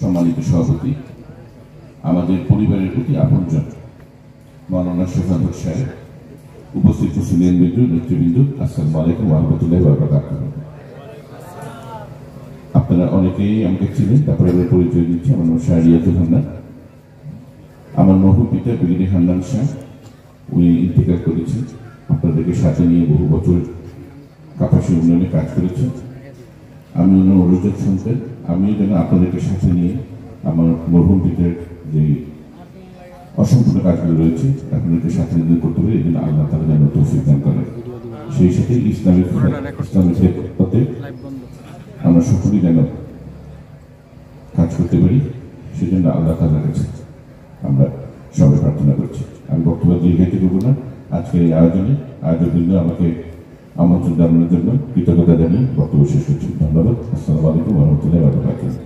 সম্মানিত সভাপতি, আমাদের পরিবারের প্রতি আপনজন মাওলানা শফাদুল সাহেব, উপস্থিত সিনিয়র নেতৃবৃন্দ, আসসালামু আলাইকুম ওয়া রাহমাতুল্লাহি ওয়া বারাকাতুহু। আপনারা অনেকেই আমাকে চিনেন, তারপরে আমি পরিচয় দিচ্ছি। আমার নাম শাহরিয়াতুল হান্নান। আমার মরহুম পিতা ব্রিগেডিয়ার হান্নান শাহ, উনি ইন্তেকাল করেছেন। আপনাদেরকে সাথে নিয়ে বহু বছর কাপাসী উন্নয়নে কাজ করেছেন। আমি ওনার অনুরোধ শুনতেন, আমি যেন আপনাদেরকে সাথে নিয়ে আমার মরহুম পিতার যে অসম্পূর্ণ কাজগুলো রয়েছে আপনাদেরকে সাথে নিয়ে করতে পারি, এই জন্য আল্লাহ তাআলা যেন তৌফিক দান করেন। সেই সাথে ইসলামিক পথে আমরা সকলেই যেন কাজ করতে পারি, সেজন্য আল্লাহ তাআলার কাছে আমরা সবাই প্রার্থনা করছি। আমি বক্তব্য দীর্ঘায়িত করব না। আজকের এই আয়োজকবৃন্দ আমাকে আমন্ত্রণ জানানোর জন্য কৃতজ্ঞতা জানিয়ে বক্তব্য শেষ করছি। ধন্যবাদ। আসসালামু আলাইকুম ওয়া রাহমাতুল্লাহি ওয়া বারাকাতুহু।